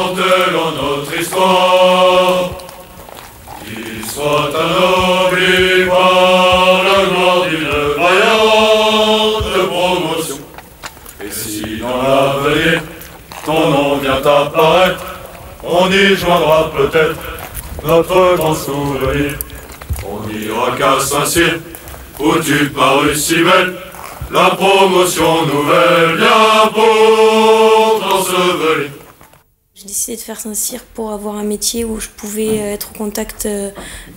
Chantons notre histoire, qu'il soit anobli par la gloire d'une vaillante promotion. Et si dans l'avenir ton nom vient apparaître, on y joindra peut-être notre grand souvenir. On ira qu'à Saint-Cyr, où tu parus si belle, la promotion nouvelle vient pour t'ensevelir. J'ai décidé de faire Saint-Cyr pour avoir un métier où je pouvais être au contact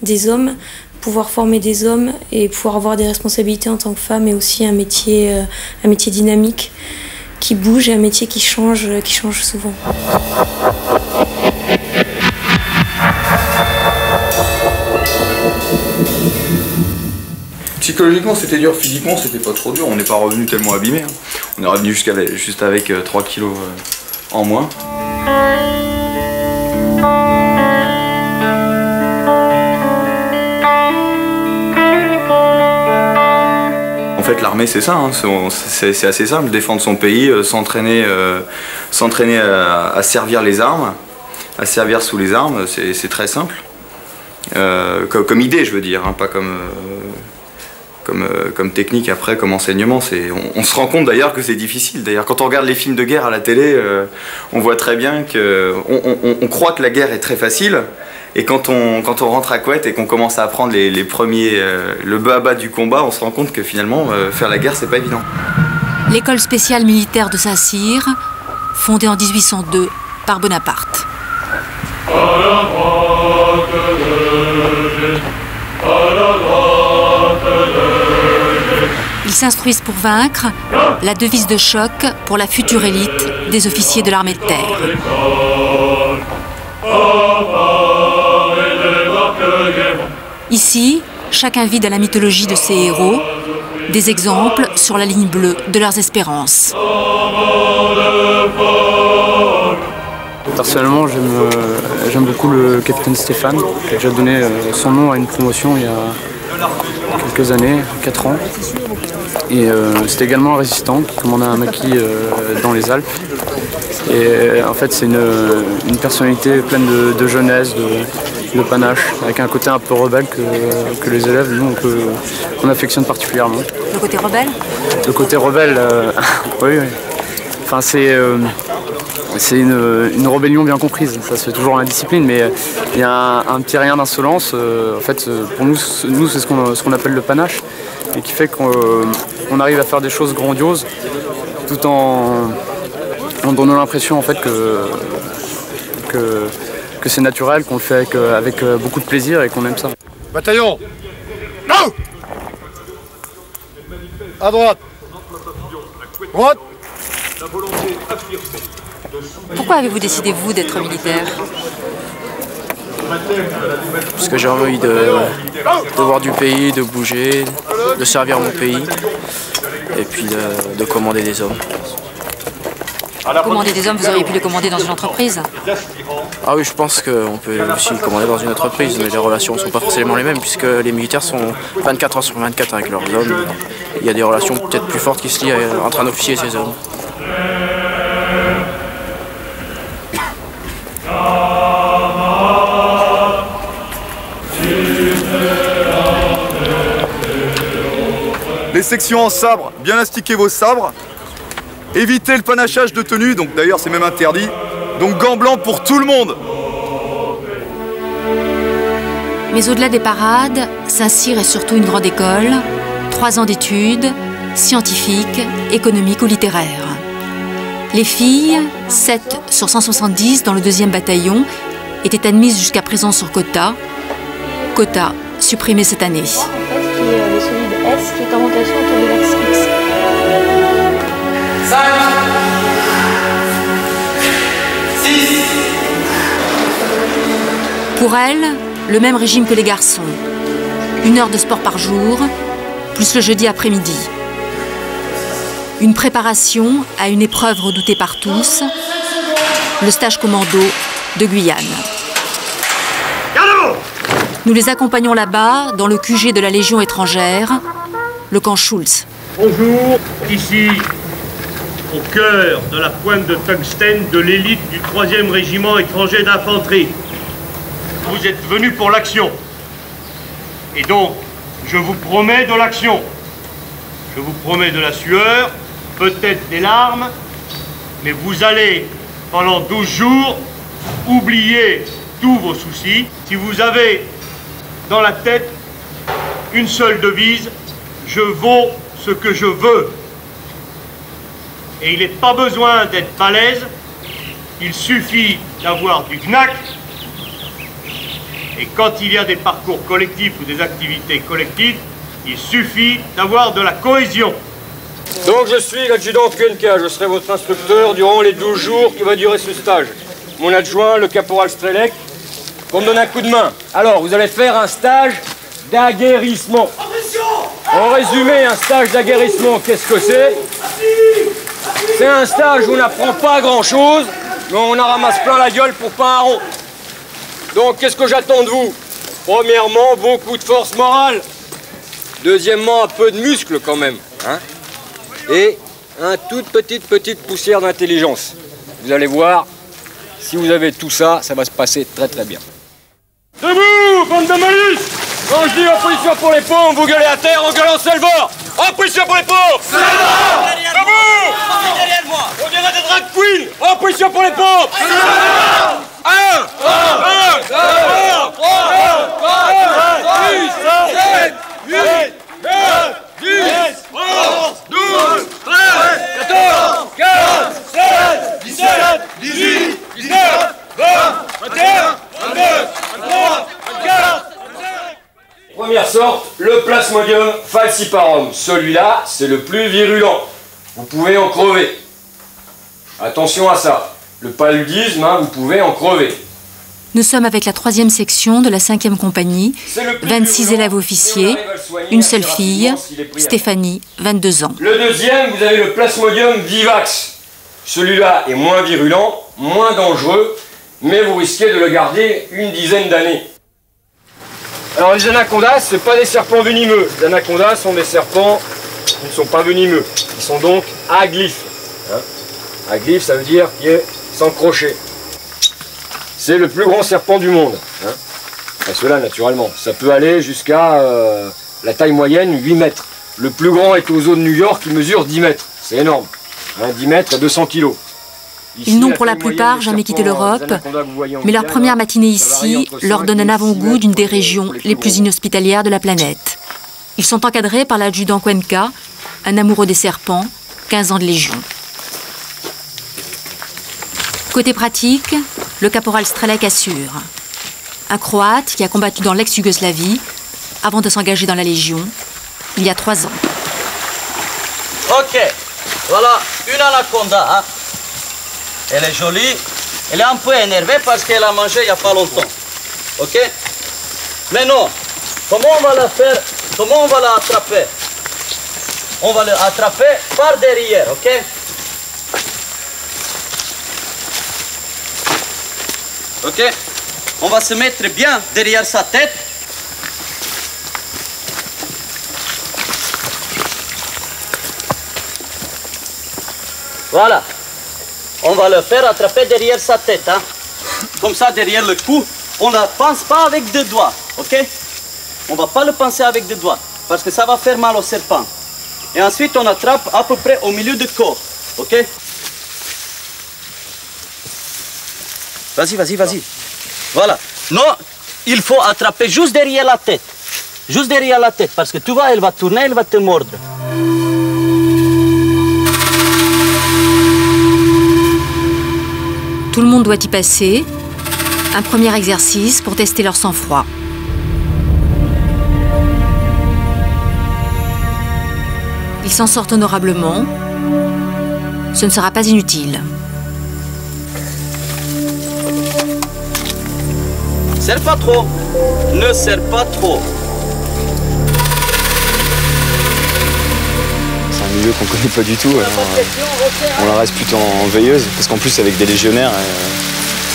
des hommes, pouvoir former des hommes et pouvoir avoir des responsabilités en tant que femme, et aussi un métier dynamique qui bouge et un métier qui change souvent. Psychologiquement c'était dur, physiquement c'était pas trop dur, on n'est pas revenu tellement abîmé. On est revenu juste avec 3 kilos en moins. En fait l'armée c'est ça, hein. C'est assez simple, défendre son pays, s'entraîner à servir les armes, à servir sous les armes, c'est très simple. Comme idée je veux dire, hein, pas comme technique après, comme enseignement. On se rend compte d'ailleurs que c'est difficile. D'ailleurs quand on regarde les films de guerre à la télé, on voit très bien qu'on croit que la guerre est très facile, et quand on rentre à Couette et qu'on commence à apprendre les premiers, le bas à bas du combat, on se rend compte que finalement faire la guerre c'est pas évident. L'école spéciale militaire de Saint-Cyr, fondée en 1802 par Bonaparte. Ils s'instruisent pour vaincre, la devise de choc pour la future élite des officiers de l'armée de terre. Ici, chacun vide à la mythologie de ses héros des exemples sur la ligne bleue de leurs espérances. Personnellement, j'aime beaucoup le capitaine Stéphane, qui a déjà donné son nom à une promotion il y a quelques années, 4 ans. Et c'était également un résistant qui commandait un maquis dans les Alpes. Et en fait, c'est une personnalité pleine de jeunesse, de panache, avec un côté un peu rebelle que les élèves, nous, on affectionne particulièrement. Le côté rebelle ? Le côté rebelle, oui. Enfin, c'est une rébellion bien comprise, ça se fait toujours dans la discipline, mais il y a un petit rien d'insolence. En fait, pour nous c'est ce qu'on appelle le panache, et qui fait qu'on arrive à faire des choses grandioses tout en donnant l'impression en fait que c'est naturel, qu'on le fait avec beaucoup de plaisir et qu'on aime ça. Bataillon, non! À droite. Droite. Pourquoi avez-vous décidé, vous, d'être militaire? Parce que j'ai envie de voir du pays, de bouger, de servir mon pays, et puis de commander des hommes. Commander des hommes, vous auriez pu les commander dans une entreprise? Ah oui, je pense qu'on peut aussi commander dans une entreprise, mais les relations ne sont pas forcément les mêmes, puisque les militaires sont 24 heures sur 24 avec leurs hommes. Il y a des relations peut-être plus fortes qui se lient entre un officier et ses hommes. Les sections en sabre, bien astiquez vos sabres. Évitez le panachage de tenue, donc d'ailleurs c'est même interdit. Donc gants blancs pour tout le monde. Mais au-delà des parades, Saint-Cyr est surtout une grande école, 3 ans d'études, scientifiques, économiques ou littéraires. Les filles, 7 sur 170 dans le 2e bataillon, étaient admises jusqu'à présent sur quota. Quota supprimé cette année. En fait, qui est le solide S qui est en rotation autour de l'axe X. 5, 6. Pour elle, le même régime que les garçons. 1 heure de sport par jour, plus le jeudi après-midi. Une préparation à une épreuve redoutée par tous, le stage commando de Guyane. Nous les accompagnons là-bas, dans le QG de la Légion étrangère, le camp Schulz. Bonjour, ici au cœur de la pointe de tungstène de l'élite du 3e régiment étranger d'infanterie. Vous êtes venus pour l'action. Et donc, je vous promets de l'action. Je vous promets de la sueur, peut-être des larmes, mais vous allez, pendant 12 jours, oublier tous vos soucis. Si vous avez dans la tête une seule devise, je vaux ce que je veux. Et il n'est pas besoin d'être balèze, il suffit d'avoir du knack. Et quand il y a des parcours collectifs ou des activités collectives, il suffit d'avoir de la cohésion. Donc je suis l'adjudant Kuenka, je serai votre instructeur durant les 12 jours qui va durer ce stage. Mon adjoint, le caporal Strelec, pour me donner un coup de main. Alors, vous allez faire un stage d'aguerrissement. En résumé, un stage d'aguerrissement, qu'est-ce que c'est? C'est un stage où on n'apprend pas grand-chose, mais on en ramasse plein la gueule pour pas un rond. Donc, qu'est-ce que j'attends de vous? Premièrement, beaucoup de force morale. Deuxièmement, un peu de muscle quand même. Hein? Et une toute petite poussière d'intelligence. Vous allez voir, si vous avez tout ça, ça va se passer très très bien. Debout, bande de malus! Quand je dis en position pour les pompes, vous gueulez à terre en gueulant Salvor! En position pour les pompes! Salvor! Debout! Derrière moi! On dirait des drag queens! En position pour les pompes! Salvor! 1, 2, 3, 4, 5, 6, 7, 8, 9, 10, 11, 12, 13, 14, 15, 16, 17, 18, 19, 20, 21, 22, 23, 24, 25. Première sorte, le Plasmodium falciparum. Celui-là, c'est le plus virulent. Vous pouvez en crever. Attention à ça. Le paludisme, vous pouvez en crever. Nous sommes avec la 3e section de la 5e compagnie, 26 élèves officiers, une seule fille, Stéphanie, 22 ans. Le deuxième, vous avez le Plasmodium vivax. Celui-là est moins virulent, moins dangereux, mais vous risquez de le garder une dizaine d'années. Alors les anacondas, ce ne sont pas des serpents venimeux. Les anacondas sont des serpents qui ne sont pas venimeux. Ils sont donc aglyphes. Aglyphe, ça veut dire qu'il est sans crochet. C'est le plus grand serpent du monde. Cela, naturellement. Ça peut aller jusqu'à la taille moyenne, 8 mètres. Le plus grand est au zoo de New York, qui mesure 10 mètres. C'est énorme. 10 mètres et 200 kilos. Ils n'ont pour la plupart jamais quitté l'Europe, mais leur première matinée ici leur donne un avant-goût d'une des régions les plus inhospitalières de la planète. Ils sont encadrés par l'adjudant Kuenka, un amoureux des serpents, 15 ans de légion. Côté pratique, le caporal Strelec assure. Un Croate qui a combattu dans l'ex-Yougoslavie avant de s'engager dans la Légion, il y a 3 ans. Ok, voilà une anaconda. Hein. Elle est jolie, elle est un peu énervée parce qu'elle a mangé il n'y a pas longtemps. Ok? Mais non, comment on va la faire? Comment on va la attraper? On va l'attraper par derrière, ok? Ok, on va se mettre bien derrière sa tête. Voilà. On va le faire attraper derrière sa tête. Hein. Comme ça, derrière le cou, on ne pense pas avec 2 doigts. Ok? On ne va pas le penser avec 2 doigts. Parce que ça va faire mal au serpent. Et ensuite, on attrape à peu près au milieu du corps. Ok? Vas-y, vas-y, vas-y. Voilà. Non, il faut attraper juste derrière la tête. Juste derrière la tête. Parce que tu vois, elle va tourner, elle va te mordre. Tout le monde doit y passer. Un premier exercice pour tester leur sang-froid. Ils s'en sortent honorablement. Ce ne sera pas inutile. Serre pas trop. Ne serre pas trop. C'est un milieu qu'on connaît pas du tout. Alors, on la reste plutôt en veilleuse, parce qu'en plus avec des légionnaires,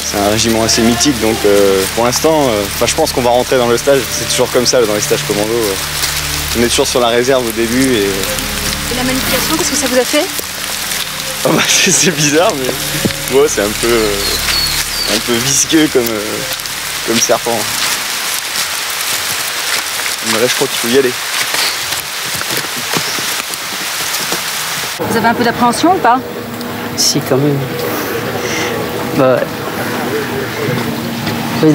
c'est un régiment assez mythique. Donc pour l'instant, je pense qu'on va rentrer dans le stage. C'est toujours comme ça dans les stages commando. On est toujours sur la réserve au début. Et la manipulation, qu'est-ce que ça vous a fait? Ah bah, c'est bizarre, mais ouais, c'est un peu visqueux comme serpent. Mais là, je crois qu'il faut y aller. Vous avez un peu d'appréhension ou pas? Si, quand même. Bah, oui,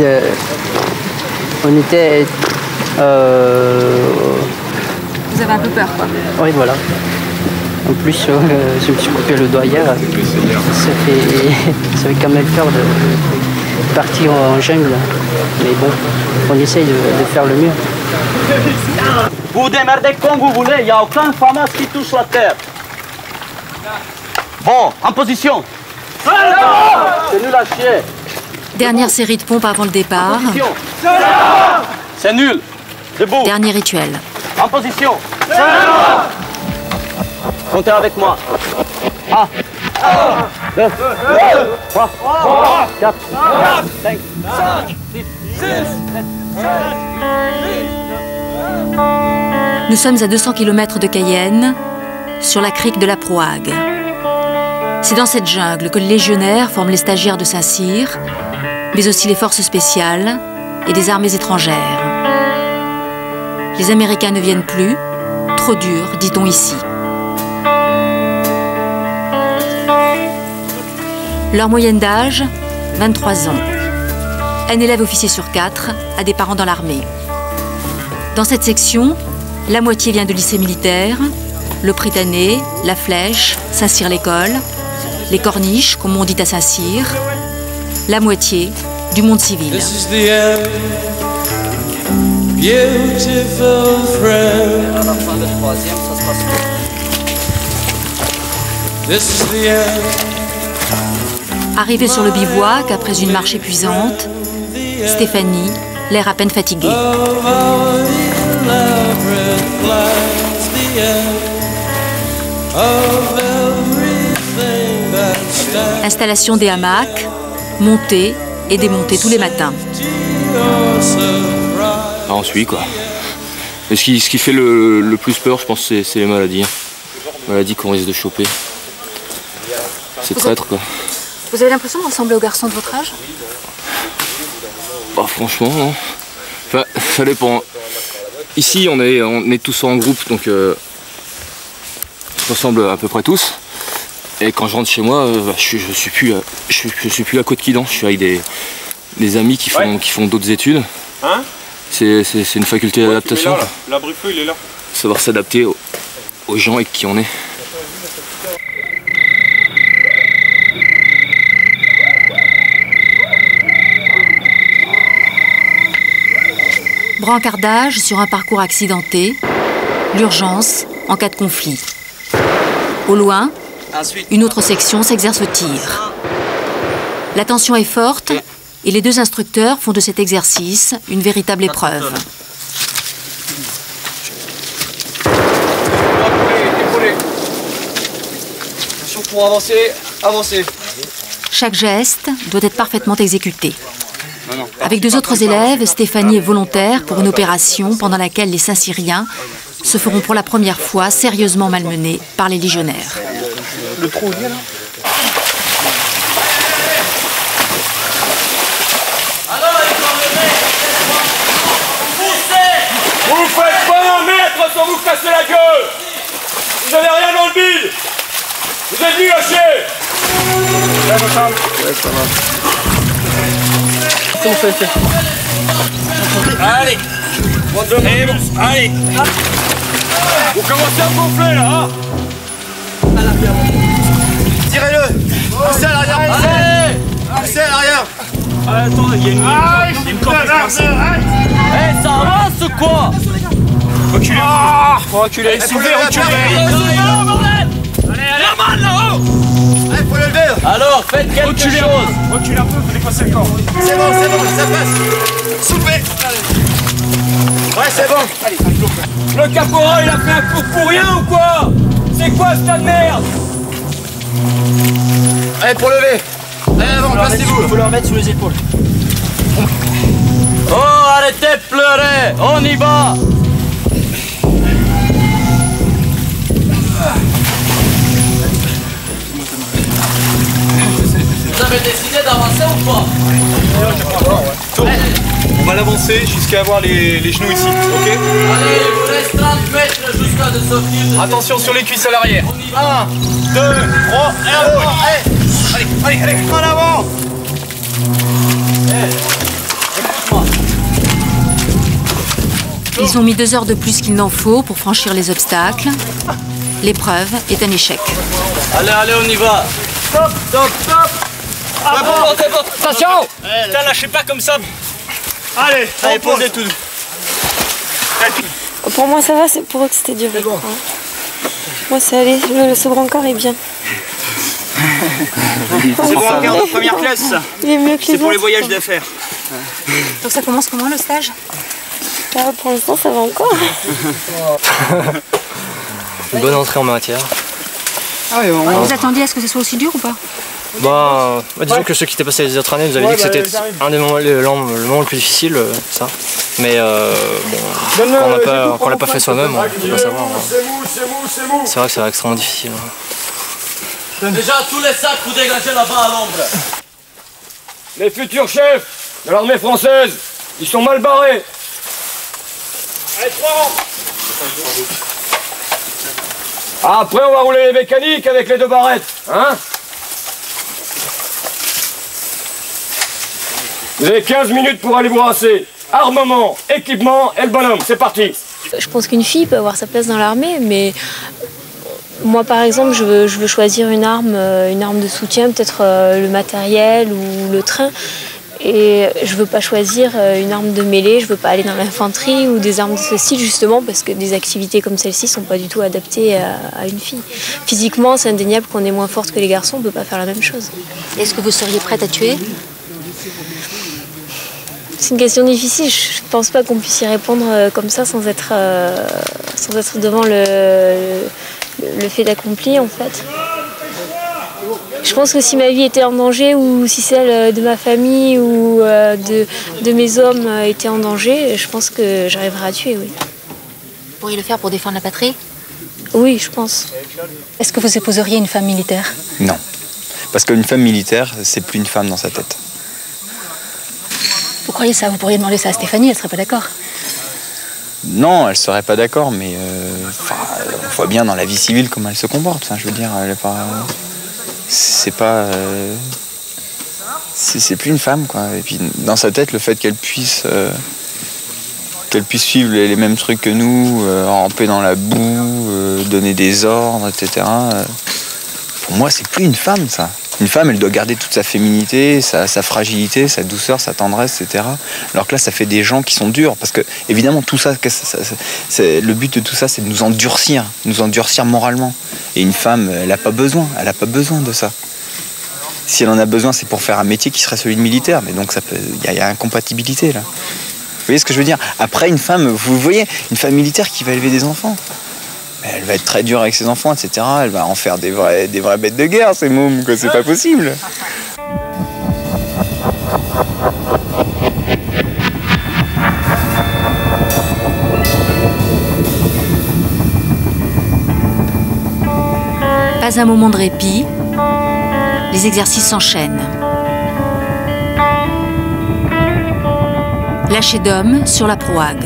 on était... Vous avez un peu peur, quoi? Oui, voilà. En plus, je me suis coupé le doigt hier. Ça fait quand même peur de partir en jungle. Mais bon, on essaye de faire le mieux. Vous vous démerdez comme vous voulez, il n'y a aucun FAMAS qui touche la terre. Bon, en position. C'est nul à chier. Dernière série de pompes avant le départ. C'est nul. Debout. Dernier rituel. En position. Comptez avec moi. 1, 2, 3, 4, 5, 6, 7, 8. Nous sommes à 200 km de Cayenne, sur la crique de la Proague. C'est dans cette jungle que les légionnaires forment les stagiaires de Saint-Cyr, mais aussi les forces spéciales et des armées étrangères. Les Américains ne viennent plus, trop dur, dit-on ici. Leur moyenne d'âge, 23 ans. Un élève officier sur 4 a des parents dans l'armée. Dans cette section, la moitié vient de lycée militaire, le Prytanée, la Flèche, Saint-Cyr-l'École, les Corniches, comme on dit à Saint-Cyr, la moitié du monde civil. Arrivée sur le bivouac après une marche épuisante, Stéphanie, l'air à peine fatiguée. Installation des hamacs, montée et démontée tous les matins. Ah, on suit, quoi. Et ce qui fait le plus peur, je pense, c'est les maladies. Maladies qu'on risque de choper. C'est traître, quoi. Vous avez l'impression de ressembler aux garçons de votre âge? Bah, franchement, non. Enfin, ça dépend. Ici, on est tous en groupe, donc on se ressemble à peu près tous. Et quand je rentre chez moi, je suis plus à Côte-Quidan. Je suis avec des amis qui font d'autres études. Hein? C'est une faculté d'adaptation. La Brufeu, il est là. Savoir s'adapter aux gens avec qui on est. Brancardage sur un parcours accidenté, l'urgence en cas de conflit. Au loin, une autre section s'exerce au tir. La tension est forte et les deux instructeurs font de cet exercice une véritable épreuve. Pour avancer, avancer. Chaque geste doit être parfaitement exécuté. Avec deux autres élèves, Stéphanie est volontaire pour une opération pendant laquelle les Saint-Cyriens se feront pour la première fois sérieusement malmenés par les légionnaires. Le trou, là. Vous faites pas 1 mètre sans vous casser la gueule. Vous avez rien dans le bide. Vous êtes nuls à chier. Ouais, ça va. Allez. Allez. Vous commencez à gonfler là, hein? Tirez-le. Poussez à l'arrière. Allez. Poussez à l'arrière. Attends, il y a une... ça avance ou quoi? Reculez. Reculez. Soulevez, reculez. Allez, là-haut. Allez, faut le lever. Alors, faites quelque chose. Reculez un peu, vous dépassez le corps. C'est bon, ça passe. Soulevez. Ouais, c'est bon. Allez. Le caporal, il a fait un coup pour rien ou quoi? C'est quoi ce tas de merde? Allez, pour lever. Allez, avant, placez-vous. Il faut leur mettre sous les épaules. Oh, arrêtez de pleurer. On y va. d'avancer ou pas? On va l'avancer jusqu'à avoir les genoux ici, ok? Allez, il vous reste 30 mètres jusqu'à de sortir. Attention sur les cuisses à l'arrière. 1, 2, 3, et en avant. Allez, en avant. Ils ont mis 2 heures de plus qu'il n'en faut pour franchir les obstacles. L'épreuve est un échec. Allez, on y va. Stop. Attention! Putain, lâchez pas comme ça. Allez, posez tout. Pour moi, ça va, c'est pour eux que c'était dur. Bon. Moi, c'est allé. Ce brancard est bien. C'est bon, en garde de première classe, ça. Il est mieux que les C'est pour les autres, voyages quoi. d'affaires. Donc ça commence comment le stage? Pour l'instant, ça va encore. Une bonne entrée en matière. Vous attendiez à ce que ce soit aussi dur ou pas? Bah, disons que ceux qui étaient passés les autres années nous avaient dit que c'était un des moments, le moment le plus difficile, ça. Mais bon, quand on l'a pas fait soi-même, on peut pas savoir. C'est vrai que c'est extrêmement difficile. Déjà, tous les sacs, vous dégagez là-bas à l'ombre. Les futurs chefs de l'armée française, ils sont mal barrés. Allez, 3 rangs. Après, on va rouler les mécaniques avec les 2 barrettes, hein? Vous avez 15 minutes pour aller vous rincer. Armement, équipement et le bonhomme, c'est parti. Je pense qu'une fille peut avoir sa place dans l'armée, mais moi, par exemple, je veux choisir une arme de soutien, peut-être le matériel ou le train. Et je veux pas choisir une arme de mêlée, je veux pas aller dans l'infanterie ou des armes de ce style, justement parce que des activités comme celle-ci sont pas du tout adaptées à une fille. Physiquement, c'est indéniable qu'on est moins forte que les garçons, on peut pas faire la même chose. Est-ce que vous seriez prête à tuer? C'est une question difficile, je pense pas qu'on puisse y répondre comme ça sans être devant le fait d'accompli, en fait. Je pense que si ma vie était en danger ou si celle de ma famille ou de mes hommes était en danger, je pense que j'arriverais à tuer, oui. Vous pourriez le faire pour défendre la patrie? Oui, je pense. Est-ce que vous épouseriez une femme militaire? Non, parce qu'une femme militaire, c'est plus une femme dans sa tête. Vous croyez ça? Vous pourriez demander ça à Stéphanie, elle serait pas d'accord? Non, elle serait pas d'accord, mais on voit bien dans la vie civile comment elle se comporte. Enfin, je veux dire, elle est pas... C'est pas... c'est plus une femme, quoi. Et puis dans sa tête, le fait qu'elle puisse suivre les mêmes trucs que nous, ramper dans la boue, donner des ordres, etc. Pour moi, c'est plus une femme, ça. Une femme, elle doit garder toute sa féminité, sa fragilité, sa douceur, sa tendresse, etc. Alors que là, ça fait des gens qui sont durs. Parce que, évidemment, tout ça, le but de tout ça, c'est de nous endurcir moralement. Et une femme, elle n'a pas besoin de ça. Si elle en a besoin, c'est pour faire un métier qui serait celui de militaire. Mais donc, il y a incompatibilité, là. Vous voyez ce que je veux dire? Après, une femme, vous voyez, une femme militaire qui va élever des enfants. Elle va être très dure avec ses enfants, etc. Elle va en faire des vraies bêtes de guerre, ces mômes, que c'est pas possible. Pas un moment de répit, les exercices s'enchaînent. Lâcher d'hommes sur la Proag.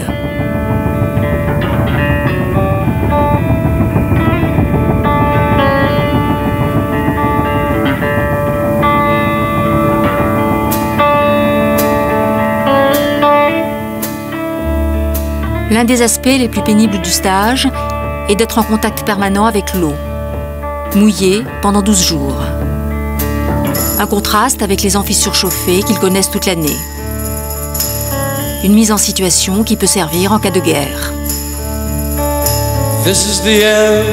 L'un des aspects les plus pénibles du stage est d'être en contact permanent avec l'eau, mouillé pendant 12 jours. Un contraste avec les amphis surchauffés qu'ils connaissent toute l'année. Une mise en situation qui peut servir en cas de guerre. This is the end,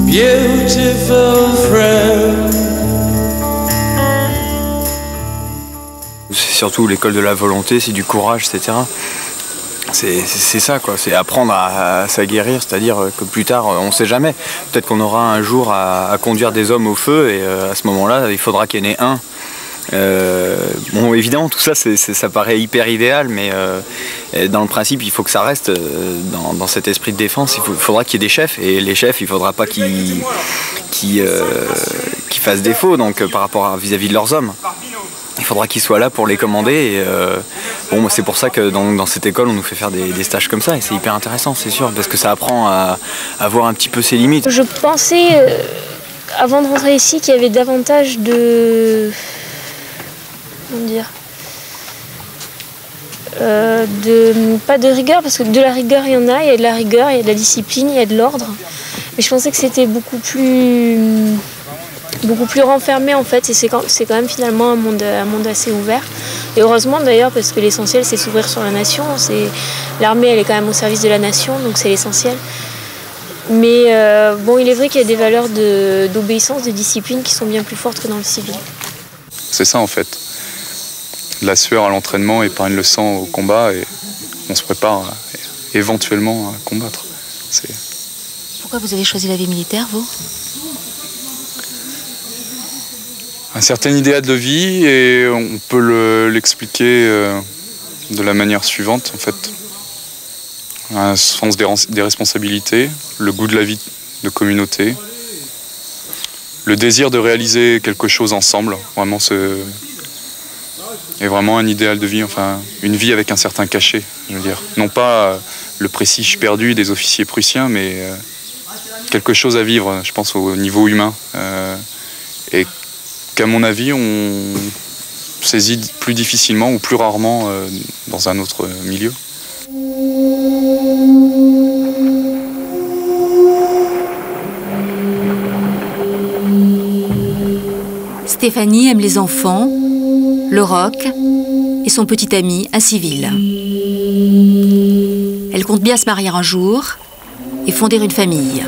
beautiful friend. C'est surtout l'école de la volonté, c'est du courage, etc. C'est ça, quoi. C'est apprendre à s'aguerrir, c'est-à-dire que plus tard, on ne sait jamais. Peut-être qu'on aura un jour à conduire des hommes au feu et à ce moment-là, il faudra qu'il y en ait un. Bon, évidemment, tout ça, ça paraît hyper idéal, mais dans le principe, il faut que ça reste dans cet esprit de défense. Il faudra qu'il y ait des chefs, et les chefs, il ne faudra pas qu'ils fassent défaut donc, par rapport vis-à-vis de leurs hommes. Il faudra qu'ils soient là pour les commander. Et, bon, c'est pour ça que dans cette école, on nous fait faire des stages comme ça. Et c'est hyper intéressant, c'est sûr, parce que ça apprend à voir un petit peu ses limites. Je pensais, avant de rentrer ici, qu'il y avait davantage de... Comment dire, pas de rigueur, parce que de la rigueur, il y en a. Il y a de la rigueur, il y a de la discipline, il y a de l'ordre. Mais je pensais que c'était beaucoup plus renfermé en fait, et c'est quand même finalement un monde assez ouvert. Et heureusement d'ailleurs, parce que l'essentiel c'est s'ouvrir sur la nation. L'armée elle est quand même au service de la nation, donc c'est l'essentiel. Mais bon, il est vrai qu'il y a des valeurs d'obéissance, de discipline qui sont bien plus fortes que dans le civil. C'est ça en fait. La sueur à l'entraînement épargne le sang au combat et on se prépare éventuellement à combattre. Pourquoi vous avez choisi la vie militaire, vous ? Un certain idéal de vie, et on peut l'expliquer de la manière suivante en fait. Un sens des responsabilités, le goût de la vie de communauté, le désir de réaliser quelque chose ensemble, vraiment et vraiment un idéal de vie, enfin une vie avec un certain cachet, je veux dire. Non pas le prestige perdu des officiers prussiens, mais quelque chose à vivre, je pense, au niveau humain. Et qu'à mon avis, on saisit plus difficilement ou plus rarement dans un autre milieu. Stéphanie aime les enfants, le rock et son petit ami, un civil. Elle compte bien se marier un jour et fonder une famille.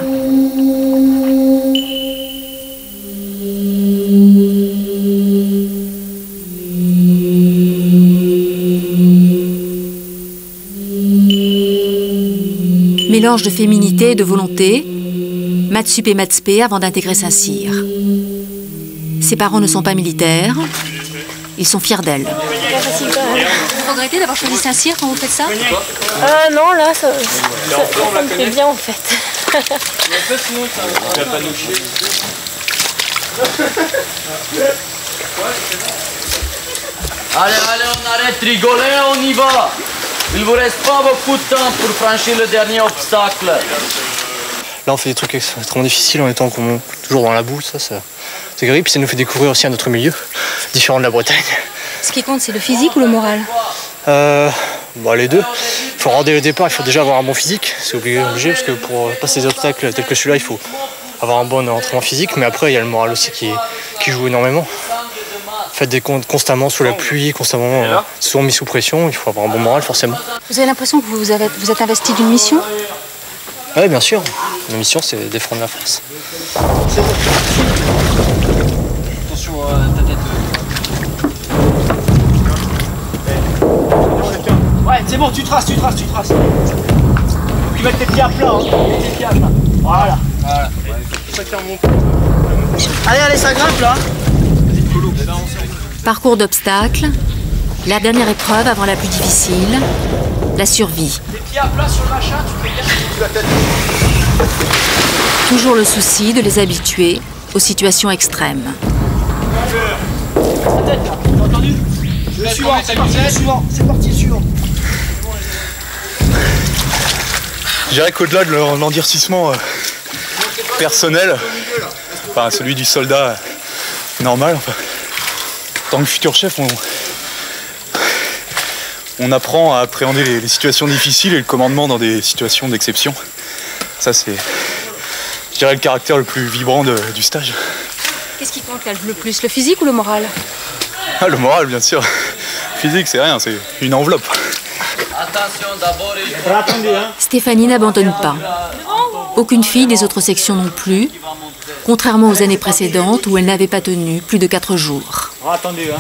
Mélange de féminité et de volonté, maths sup et maths spé avant d'intégrer Saint-Cyr. Ses parents ne sont pas militaires, ils sont fiers d'elle. Vous regrettez d'avoir choisi Saint-Cyr quand vous faites ça? Non, là, ça me plaît bien en fait. Allez, on arrête de rigoler, on y va. Il vous reste pas beaucoup de temps pour franchir le dernier obstacle. Là, on fait des trucs extrêmement difficiles en étant toujours dans la boue, ça c'est gris. Puis ça nous fait découvrir aussi un autre milieu, différent de la Bretagne. Ce qui compte, c'est le physique ou le moral? Les deux. Il faut dès le départ, il faut déjà avoir un bon physique. C'est obligé, parce que pour passer des obstacles tels que celui-là, il faut avoir un bon entraînement physique. Mais après, il y a le moral aussi qui joue énormément. Faites constamment sous la pluie, constamment souvent mis sous pression, il faut avoir un bon moral forcément. Vous avez l'impression que vous êtes investi d'une mission? Oui, bien sûr. La mission, c'est défendre la France. Attention à ta tête. Ouais, c'est bon, tu traces. Faut que tu mettes tes pieds à plat. Mets tes pieds à plat. Voilà. Allez, ça grimpe là. Parcours d'obstacles, la dernière épreuve avant la plus difficile, la survie. Tes pieds à plat sur le machin, tu fais bien la tête. Toujours le souci de les habituer aux situations extrêmes. Ta tête là, t'as entendu? Le suivant, c'est parti, le suivant. Je dirais qu'au-delà de l'endurcissement personnel, enfin celui du soldat normal, enfin, en tant que futur chef, on apprend à appréhender les situations difficiles et le commandement dans des situations d'exception. Ça, c'est, je dirais, le caractère le plus vibrant du stage. Qu'est-ce qui compte là, le plus, le physique ou le moral? Le moral, bien sûr. Physique, c'est rien, c'est une enveloppe. Stéphanie n'abandonne pas. Aucune fille des autres sections non plus, contrairement aux années précédentes où elle n'avait pas tenu plus de 4 jours. Attendez,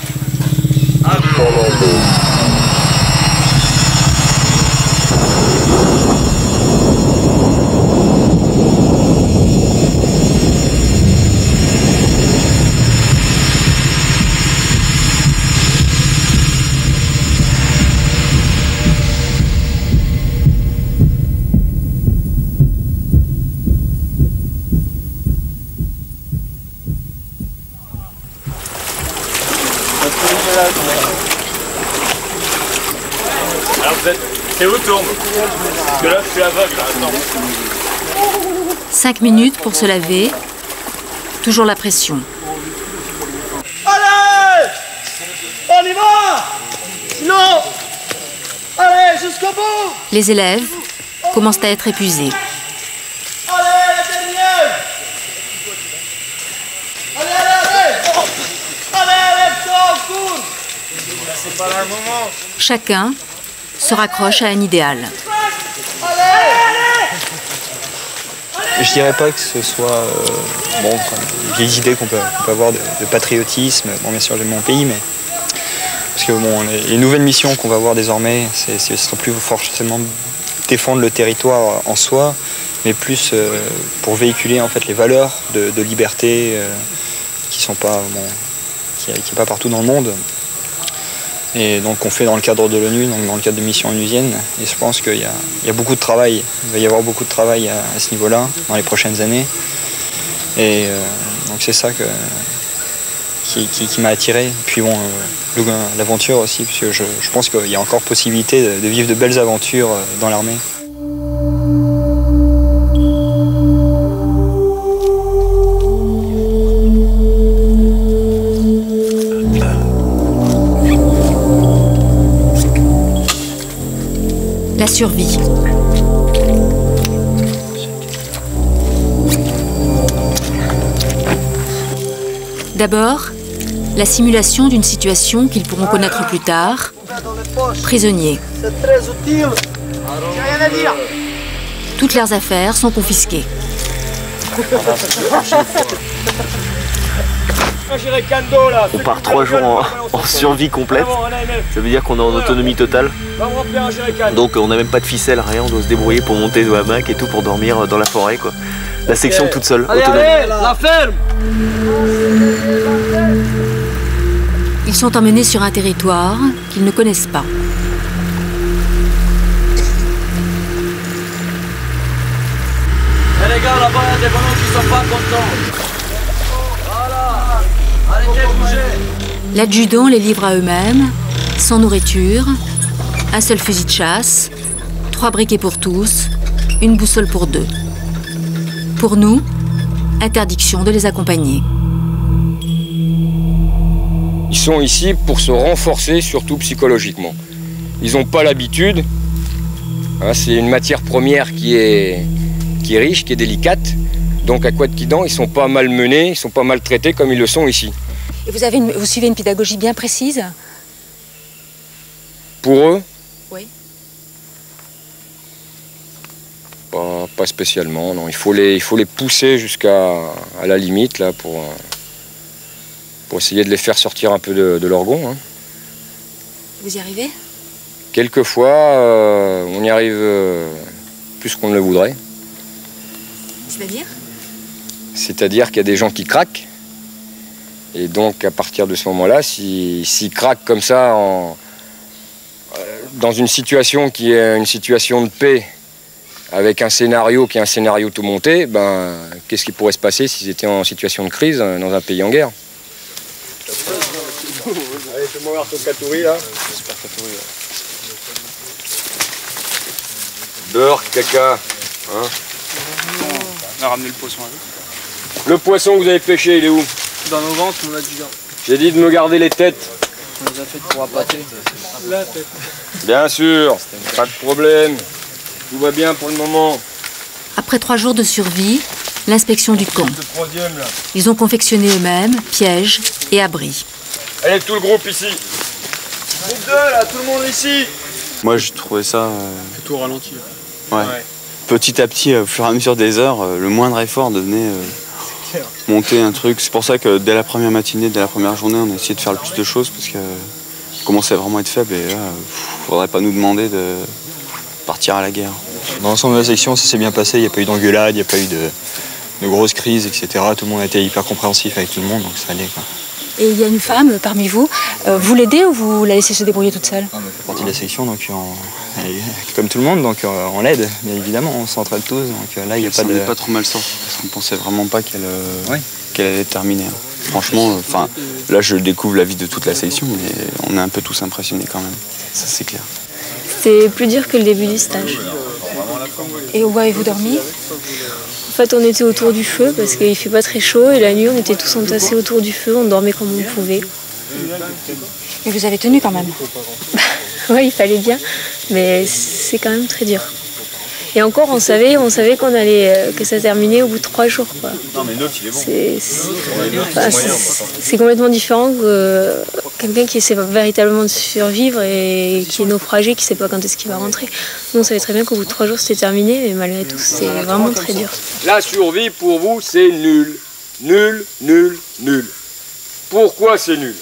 Alors vous êtes... C'est où tourne? Parce que là, je suis aveugle. Attends. 5 minutes pour se laver. Toujours la pression. Allez! On y va! Sinon, allez, jusqu'au bout! Les élèves commencent à être épuisés. Allez, la dernière! Allez, allez, allez! Allez, lève-toi, cours! C'est pas là le moment. Chacun se raccroche à un idéal. Allez, allez! Je dirais pas que ce soit bon, des vieilles idées qu'on peut avoir de patriotisme. Bon, bien sûr, j'aime mon pays, mais parce que bon, les nouvelles missions qu'on va avoir désormais, ce sera plus forcément défendre le territoire en soi, mais plus pour véhiculer en fait les valeurs de liberté qui sont pas qui est pas partout dans le monde. Et donc qu'on fait dans le cadre de l'ONU, donc dans le cadre de missions onusiennes. Et je pense qu'il y a beaucoup de travail. Il va y avoir beaucoup de travail à ce niveau-là dans les prochaines années. Et donc c'est ça qui m'a attiré. Et puis bon, l'aventure aussi, parce que je pense qu'il y a encore possibilité de vivre de belles aventures dans l'armée. La survie. D'abord, la simulation d'une situation qu'ils pourront connaître plus tard. Prisonniers. C'est très utile. J'ai rien à dire. Toutes leurs affaires sont confisquées. On part 3 jours en survie complète. Ça veut dire qu'on est en autonomie totale. Donc on n'a même pas de ficelle, rien. On doit se débrouiller pour monter au hamac et tout pour dormir dans la forêt, quoi. La section toute seule, autonome. Allez, la ferme! Ils sont emmenés sur un territoire qu'ils ne connaissent pas. Et les gars, là-bas, il y a des ballons qui sont pas contents. Voilà. Arrêtez de bouger. L'adjudant les livre à eux-mêmes, sans nourriture, un seul fusil de chasse, 3 briquets pour tous, une boussole pour 2. Pour nous, interdiction de les accompagner. Ils sont ici pour se renforcer, surtout psychologiquement. Ils n'ont pas l'habitude. Hein, c'est une matière première qui est riche, qui est délicate. Donc à Kouadkidan, ils ne sont pas malmenés, ils ne sont pas maltraités comme ils le sont ici. Et vous suivez une pédagogie bien précise? Pour eux? Oui. Pas spécialement, non. Il faut les pousser jusqu'à la limite là, pour essayer de les faire sortir un peu de leur gond. Hein. Vous y arrivez? Quelquefois, on y arrive plus qu'on ne le voudrait. C'est-à-dire? C'est-à-dire qu'il y a des gens qui craquent. Et donc, à partir de ce moment-là, s'ils craquent comme ça, dans une situation qui est une situation de paix, avec un scénario qui est un scénario tout monté, ben, qu'est-ce qui pourrait se passer s'ils étaient en situation de crise dans un pays en guerre? Allez, fais-moi voir ton Katouri, là. J'espère Katouri, là. Beurre, caca. Hein? On a ramené le poisson avec. Le poisson que vous avez pêché, il est où? Dans nos ventres, on l'a dit là. J'ai dit de me garder les têtes. On les a faites pour appâter. La tête. Bien sûr, pas de problème. Tout va bien pour le moment. Après 3 jours de survie, l'inspection du camp. Ils ont confectionné eux-mêmes pièges et abris. Allez, tout le groupe ici. Groupe 2, là, tout le monde ici. Moi, je trouvais ça... C'est tout au ralenti. Ouais. Petit à petit, au fur et à mesure des heures, le moindre effort devenait monter un truc. C'est pour ça que dès la première matinée, dès la première journée, on a essayé de faire le plus de choses parce que on commençait à vraiment être faible et là, faudrait pas nous demander de partir à la guerre. Dans l'ensemble de la section, ça s'est bien passé. Il n'y a pas eu d'engueulade, il n'y a pas eu de grosses crises, etc. Tout le monde a été hyper compréhensif avec tout le monde, donc ça allait, quoi. Et il y a une femme parmi vous. Vous l'aidez ou vous la laissez se débrouiller toute seule? On fait partie de la section, donc comme tout le monde, donc on l'aide, bien évidemment, on s'entraide tous. Donc là, il n'y a pas de... pas trop mal sorti, parce qu'on pensait vraiment pas qu'elle allait terminer. Franchement, enfin, là je découvre la vie de toute la section, mais on est un peu tous impressionnés quand même, ça c'est clair. C'était plus dur que le début du stage. Et où avez-vous dormi? En fait, on était autour du feu parce qu'il fait pas très chaud et la nuit, on était tous entassés autour du feu, on dormait comme on pouvait. Mais vous avez tenu quand même. Oui, il fallait bien, mais c'est quand même très dur. Et encore, on savait qu'on allait, que ça terminait au bout de 3 jours, quoi. C'est complètement différent que quelqu'un qui essaie véritablement de survivre et qui est naufragé, qui ne sait pas quand est-ce qu'il va rentrer. Nous, on savait très bien qu'au bout de 3 jours, c'était terminé, mais malgré tout, c'était vraiment très dur. La survie, pour vous, c'est nul. Nul, nul, nul. Pourquoi c'est nul?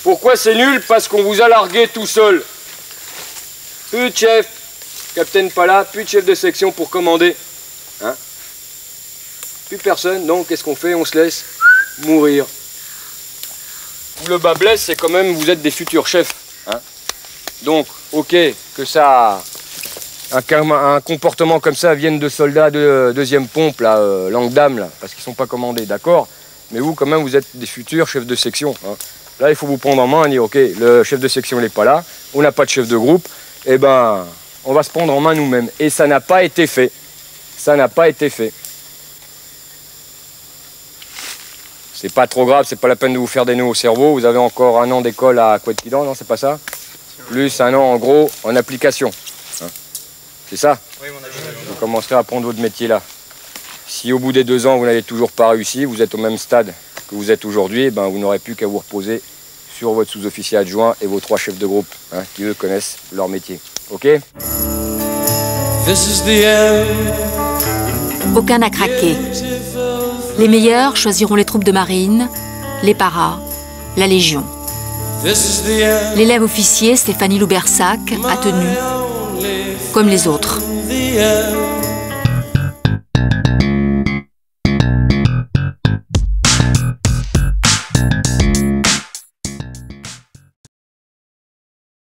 Pourquoi c'est nul? Parce qu'on vous a largué tout seul. Plus de chef, capitaine pas là, plus de chef de section pour commander. Hein? Plus personne, donc qu'est-ce qu'on fait? On se laisse mourir. Le bas blesse, c'est quand même, vous êtes des futurs chefs. Hein? Donc, ok, que ça, un comportement comme ça vienne de soldats de deuxième pompe, là, langue d'âme, là, parce qu'ils sont pas commandés, d'accord? Mais vous, quand même, vous êtes des futurs chefs de section. Hein? Là, il faut vous prendre en main et dire, ok, le chef de section n'est pas là, on n'a pas de chef de groupe, eh ben, on va se prendre en main nous-mêmes. Et ça n'a pas été fait. Ça n'a pas été fait. C'est pas trop grave, c'est pas la peine de vous faire des nœuds au cerveau. Vous avez encore 1 an d'école à Couette-Quidan, non, c'est pas ça? Plus 1 an, en gros, en application. Hein? C'est ça? Oui, mon avis. Vous commencerez à apprendre votre métier là. Si au bout des 2 ans, vous n'avez toujours pas réussi, vous êtes au même stade que vous êtes aujourd'hui, eh ben, vous n'aurez plus qu'à vous reposer sur votre sous-officier adjoint et vos 3 chefs de groupe, hein, qui eux connaissent leur métier. Ok? Aucun n'a craqué. Les meilleurs choisiront les troupes de marine, les paras, la Légion. L'élève officier Stéphanie Loubersac a tenu, comme les autres.